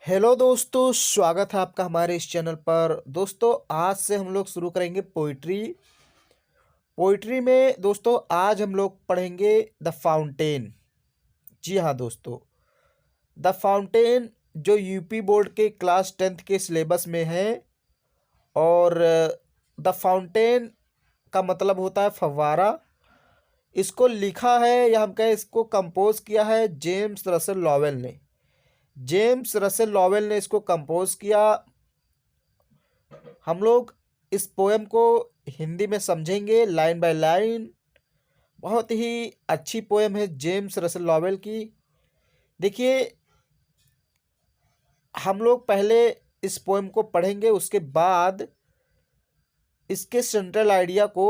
Hello दोस्तों, स्वागत है आपका हमारे इस चैनल पर। दोस्तों, आज से हम लोग शुरू करेंगे पोइट्री। पोइट्री में दोस्तों आज हम लोग पढ़ेंगे द फाउंटेन। जी हाँ दोस्तों, द फाउंटेन जो यूपी बोर्ड के क्लास 10th के सिलेबस में है। और द फाउंटेन का मतलब होता है फव्वारा। इसको लिखा है या हम कहें इसको कंपोज किया है जेम्स रसेल लॉवेल ने। जेम्स रसेल लॉवेल ने इसको कंपोज किया। हम लोग इस पोएम को हिंदी में समझेंगे लाइन बाय लाइन। बहुत ही अच्छी पोएम है जेम्स रसेल लॉवेल की। देखिए, हम लोग पहले इस पोएम को पढ़ेंगे, उसके बाद इसके सेंट्रल आइडिया को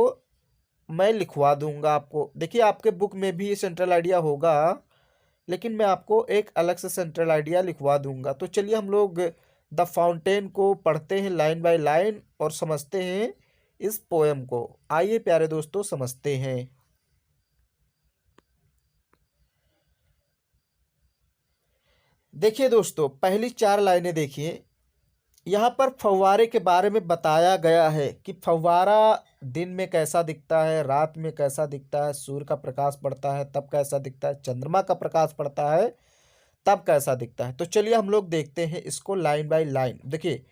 मैं लिखवा दूंगा आपको। देखिए, आपके बुक में भी सेंट्रल आइडिया होगा, लेकिन मैं आपको एक अलग से सेंट्रल आइडिया लिखवा दूंगा। तो चलिए हम लोग द फाउंटेन को पढ़ते हैं लाइन बाय लाइन और समझते हैं इस पोएम को। आइए प्यारे दोस्तों, समझते हैं। देखिए दोस्तों, पहली 4 लाइनें देखिए। यहाँ पर फव्वारे के बारे में बताया गया है कि फव्वारा दिन में कैसा दिखता है, रात में कैसा दिखता है, सूर्य का प्रकाश पड़ता है तब कैसा दिखता है, चंद्रमा का प्रकाश पड़ता है तब कैसा दिखता है। तो चलिए हम लोग देखते हैं इसको लाइन बाय लाइन। देखिए,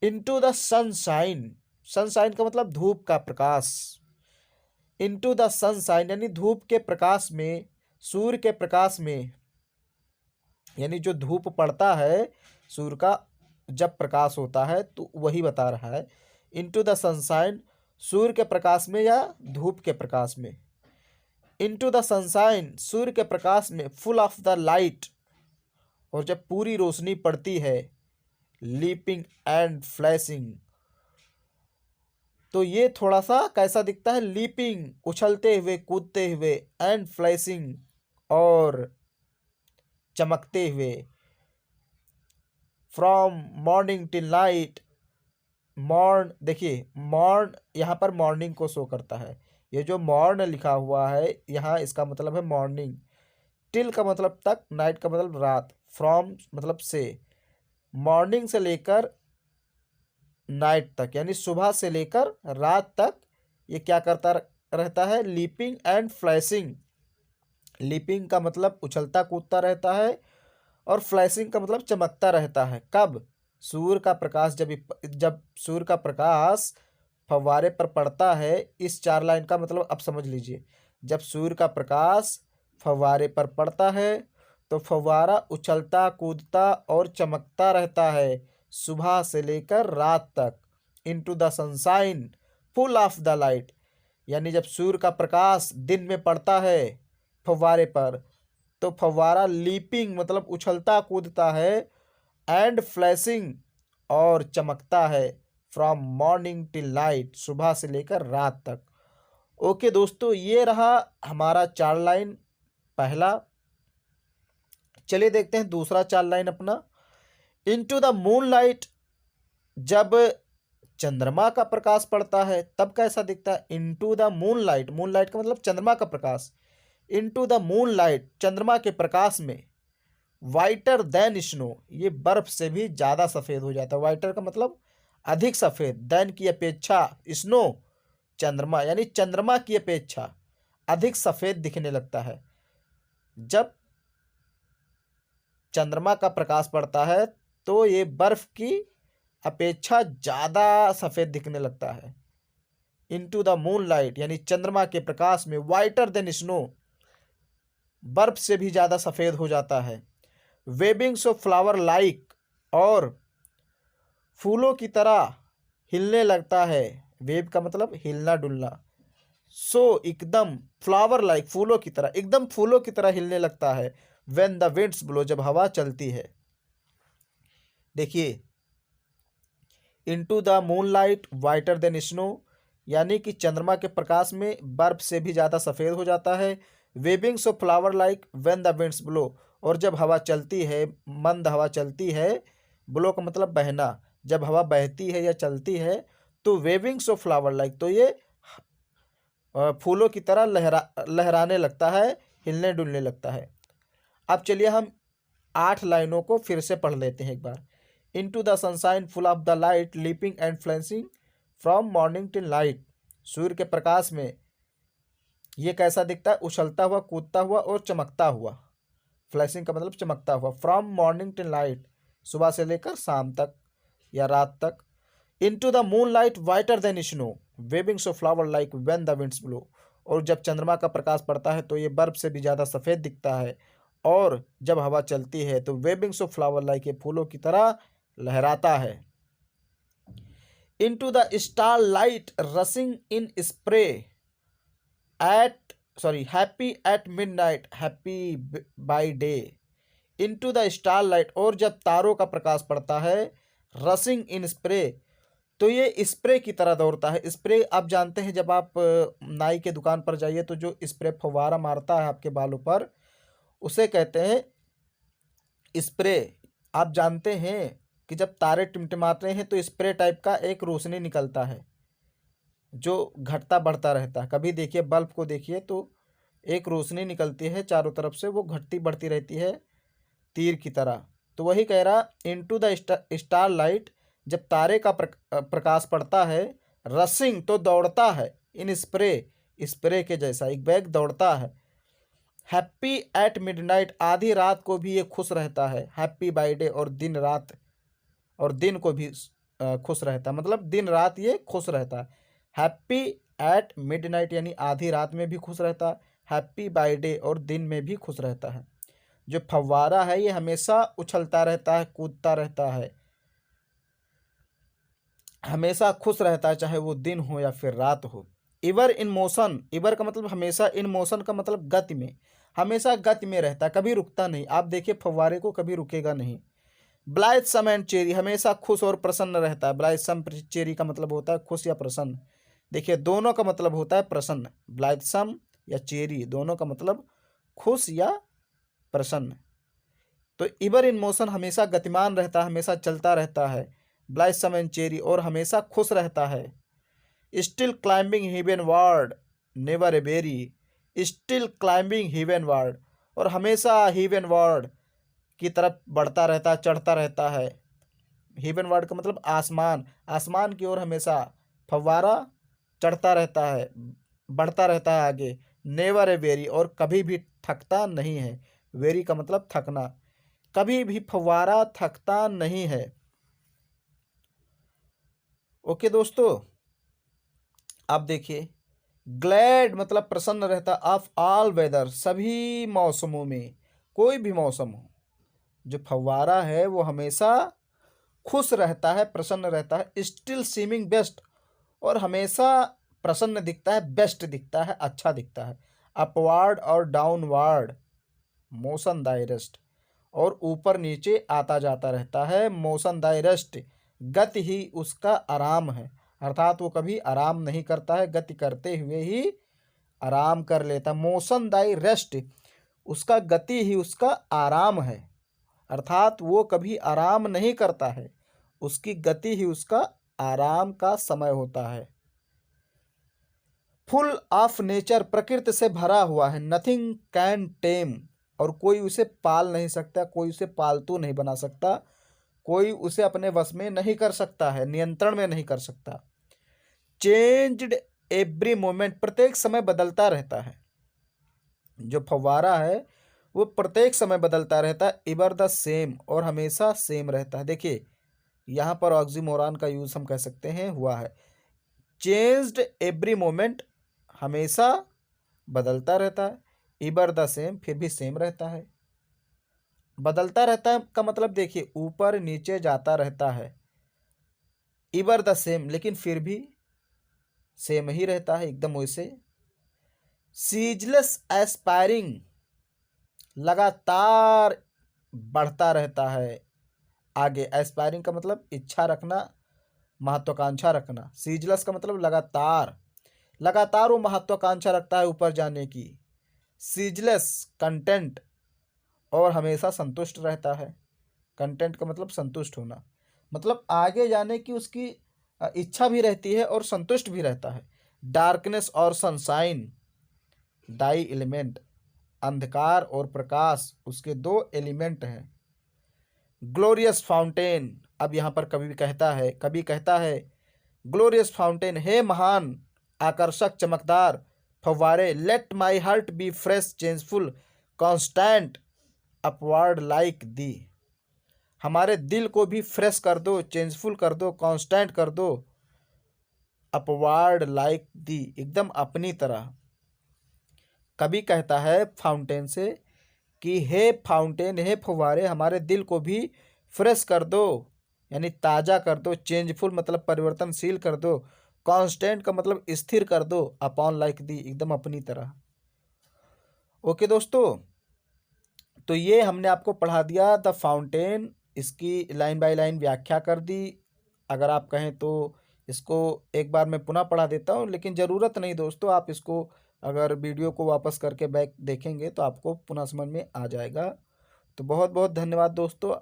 इनटू द सनशाइन। सनशाइन का मतलब धूप का प्रकाश। इनटू द सनशाइन यानी धूप के प्रकाश में, सूर्य के प्रकाश में, यानी जो धूप पड़ता है, सूर्य का जब प्रकाश होता है तो वही बता रहा है। इनटू द सनशाइन, सूर्य के प्रकाश में या धूप के प्रकाश में। इनटू द सनशाइन, सूर्य के प्रकाश में, फुल ऑफ द लाइट, और जब पूरी रोशनी पड़ती है, लीपिंग एंड फ्लैशिंग। तो ये थोड़ा सा कैसा दिखता है, लीपिंग उछलते हुए, कूदते हुए, एंड फ्लैशिंग और चमकते हुए। From morning till night. Morn, देखिए मॉर्न यहाँ पर मॉर्निंग को शो करता है। ये जो मॉर्न लिखा हुआ है यहाँ, इसका मतलब है मॉर्निंग। टिल का मतलब तक, नाइट का मतलब रात, फ्रॉम मतलब से। मॉर्निंग से लेकर नाइट तक यानी सुबह से लेकर रात तक ये क्या करता रहता है, लीपिंग एंड फ्लैशिंग। लीपिंग का मतलब उछलता कूदता रहता है, और फ्लैशिंग का मतलब चमकता रहता है। कब? सूर्य का प्रकाश जब सूर्य का प्रकाश फव्वारे पर पड़ता है। इस 4 लाइन का मतलब अब समझ लीजिए। जब सूर्य का प्रकाश फव्वारे पर पड़ता है तो फव्वारा उछलता कूदता और चमकता रहता है सुबह से लेकर रात तक। Into the sunshine, full of the light, यानी जब सूर्य का प्रकाश दिन में पड़ता है फव्वारे पर तो फव्वारा लीपिंग मतलब उछलता कूदता है, एंड फ्लैशिंग और चमकता है, फ्रॉम मॉर्निंग टिल नाइट, सुबह से लेकर रात तक। ओके दोस्तों, ये रहा हमारा 4 लाइन पहला। चलिए देखते हैं दूसरा 4 लाइन अपना। इनटू द मून लाइट, जब चंद्रमा का प्रकाश पड़ता है तब कैसा दिखता है। Into the moon light, moon light का मतलब चंद्रमा का प्रकाश। इनटू द मून लाइट, चंद्रमा के प्रकाश में, वाइटर देन स्नो, ये बर्फ से भी ज़्यादा सफ़ेद हो जाता है। वाइटर का मतलब अधिक सफ़ेद, देन की अपेक्षा, स्नो चंद्रमा, यानी चंद्रमा की अपेक्षा अधिक सफ़ेद दिखने लगता है। जब चंद्रमा का प्रकाश पड़ता है तो ये बर्फ की अपेक्षा ज़्यादा सफ़ेद दिखने लगता है। इनटू द मून लाइट यानी चंद्रमा के प्रकाश में, वाइटर देन स्नो, बर्फ से भी ज़्यादा सफ़ेद हो जाता है। वेबिंग्स ऑफ फ्लावर लाइक, और फूलों की तरह हिलने लगता है। वेब का मतलब हिलना डुलना। सो एकदम, फ्लावर लाइक फूलों की तरह, एकदम फूलों की तरह हिलने लगता है। व्हेन द विंड्स ब्लो, जब हवा चलती है। देखिए, into the moonlight, whiter than snow, यानी कि चंद्रमा के प्रकाश में बर्फ से भी ज़्यादा सफ़ेद हो जाता है। Webbings of flower like when the winds blow, और जब हवा चलती है, मंद हवा चलती है, ब्लो का मतलब बहना, जब हवा बहती है या चलती है तो वेविंग्स ऑफ फ्लावर लाइक, तो ये फूलों की तरह लहराने लगता है, हिलने डुलने लगता है। अब चलिए हम 8 लाइनों को फिर से पढ़ लेते हैं एक बार। Into the sunshine full of the light leaping and flashing from morning till night. सूर्य के प्रकाश में ये कैसा दिखता है? उछलता हुआ, कूदता हुआ और चमकता हुआ। फ्लैशिंग का मतलब चमकता हुआ। फ्रॉम मॉर्निंग टिल नाइट, सुबह से लेकर शाम तक या रात तक। Into the moonlight whiter than snow waving so flower like when the winds blow. और जब चंद्रमा का प्रकाश पड़ता है तो ये बर्फ से भी ज़्यादा सफ़ेद दिखता है, और जब हवा चलती है तो वेविंग सो फ्लावर लाइक, ये फूलों की तरह लहराता है। Into the starlight rushing in spray at happy at midnight happy by day. Into the starlight, और जब तारों का प्रकाश पड़ता है, रसिंग इन स्प्रे, तो ये स्प्रे की तरह दौड़ता है। स्प्रे आप जानते हैं, जब आप नाई के दुकान पर जाइए तो जो स्प्रे फव्वारा मारता है आपके बालों पर, उसे कहते हैं स्प्रे। आप जानते हैं कि जब तारे टिमटिमाते हैं तो स्प्रे टाइप का एक रोशनी निकलता है जो घटता बढ़ता रहता है। कभी देखिए बल्ब को देखिए तो एक रोशनी निकलती है चारों तरफ से, वो घटती बढ़ती रहती है तीर की तरह। तो वही कह रहा, इनटू द स्टार लाइट, जब तारे का प्रकाश पड़ता है, रसिंग तो दौड़ता है, इन स्प्रे के जैसा एक बैग दौड़ता है। हैप्पी एट मिडनाइट, आधी रात को भी ये खुश रहता है। हैप्पी बाय डे, और दिन रात और दिन को भी खुश रहता है, मतलब दिन रात ये खुश रहता है। हैप्पी एट मिडनाइट यानी आधी रात में भी खुश रहता है। हैप्पी बाय डे, और दिन में भी खुश रहता है। जो फव्वारा है ये हमेशा उछलता रहता है, कूदता रहता है, हमेशा खुश रहता है, चाहे वो दिन हो या फिर रात हो। इवर इन मोशन, इवर का मतलब हमेशा, इन मोशन का मतलब गति में, हमेशा गति में रहता है, कभी रुकता नहीं। आप देखिए फव्वारे को, कभी रुकेगा नहीं। ब्लाइथसम एंड चेरी, हमेशा खुश और प्रसन्न रहता है। ब्लाइथसम चेरी का मतलब होता है खुश या प्रसन्न। देखिए दोनों का मतलब होता है प्रसन्न। ब्लाइथसम या चेरी, दोनों का मतलब खुश या प्रसन्न। तो इवर इन मोशन, हमेशा गतिमान रहता है, हमेशा चलता रहता है। ब्लाइथसम एंड चेरी, और हमेशा खुश रहता है। Still climbing heavenward never aweary, still climbing heavenward, और हमेशा हेवन वार्ड की तरफ बढ़ता रहता है, चढ़ता रहता है। हेवन वार्ड का मतलब आसमान, आसमान की ओर हमेशा फव्वारा चढ़ता रहता है, बढ़ता रहता है आगे। नेवर ए वेरी, और कभी भी थकता नहीं है। वेरी का मतलब थकना, कभी भी फव्वारा थकता नहीं है। ओके दोस्तों, आप देखिए ग्लैड मतलब प्रसन्न रहता ऑफ ऑल वेदर, सभी मौसमों में, कोई भी मौसम हो। जो फव्वारा है वो हमेशा खुश रहता है, प्रसन्न रहता है। स्टिल सीमिंग बेस्ट, और हमेशा प्रसन्न दिखता है, बेस्ट दिखता है, अच्छा दिखता है। अपवार्ड और डाउनवार्ड मोशन दायरेस्ट, और ऊपर नीचे आता जाता रहता है। मोशन दायरेस्ट, गति ही उसका आराम है, अर्थात वो कभी आराम नहीं करता है, गति करते हुए ही आराम कर लेता। मोशन दाई रेस्ट, उसका गति ही उसका आराम है, अर्थात वो कभी आराम नहीं करता है, उसकी गति ही उसका आराम का समय होता है। फुल ऑफ नेचर, प्रकृति से भरा हुआ है। नथिंग कैन टेम, और कोई उसे पाल नहीं सकता, कोई उसे पालतू नहीं बना सकता, कोई उसे अपने वश में नहीं कर सकता है, नियंत्रण में नहीं कर सकता। चेंज्ड एवरी मोमेंट, प्रत्येक समय बदलता रहता है। जो फव्वारा है वो प्रत्येक समय बदलता रहता है। इवर द सेम, और हमेशा सेम रहता है। देखिए यहाँ पर ऑक्सीमोरॉन का यूज हम कह सकते हैं हुआ है। चेंज्ड एवरी मोमेंट, हमेशा बदलता रहता है। इवर द सेम, फिर भी सेम रहता है। बदलता रहता है का मतलब देखिए ऊपर नीचे जाता रहता है। इवर द सेम, लेकिन फिर भी सेम ही रहता है, एकदम वैसे। सीजलेस एस्पायरिंग, लगातार बढ़ता रहता है आगे। एस्पायरिंग का मतलब इच्छा रखना, महत्वाकांक्षा रखना। सीजलेस का मतलब लगातार, लगातार वो महत्वाकांक्षा रखता है ऊपर जाने की। सीजलेस कंटेंट, और हमेशा संतुष्ट रहता है। कंटेंट का मतलब संतुष्ट होना, मतलब आगे जाने की उसकी इच्छा भी रहती है और संतुष्ट भी रहता है। डार्कनेस और सनशाइन डाई एलिमेंट, अंधकार और प्रकाश उसके दो एलिमेंट हैं। Glorious fountain. अब यहाँ पर कवि कहता है ग्लोरियस फाउंटेन, हे महान आकर्षक चमकदार फव्वारे, let my heart be fresh changeful constant upward like thee. हमारे दिल को भी फ्रेश कर दो, चेंजफुल कर दो, कांस्टेंट कर दो, अपवर्ड लाइक दी, एकदम अपनी तरह। कवि कहता है फाउंटेन से कि हे फाउंटेन, हे फुव्वारे, हमारे दिल को भी फ्रेश कर दो, यानी ताज़ा कर दो, चेंजफुल मतलब परिवर्तनशील कर दो, कांस्टेंट का मतलब स्थिर कर दो, अपॉन लाइक दी, एकदम अपनी तरह। ओके दोस्तों, तो ये हमने आपको पढ़ा दिया द फाउंटेन, इसकी लाइन बाय लाइन व्याख्या कर दी। अगर आप कहें तो इसको एक बार मैं पुनः पढ़ा देता हूँ, लेकिन ज़रूरत नहीं दोस्तों, आप इसको अगर वीडियो को वापस करके बैक देखेंगे तो आपको पुनः समझ में आ जाएगा। तो बहुत बहुत धन्यवाद दोस्तों।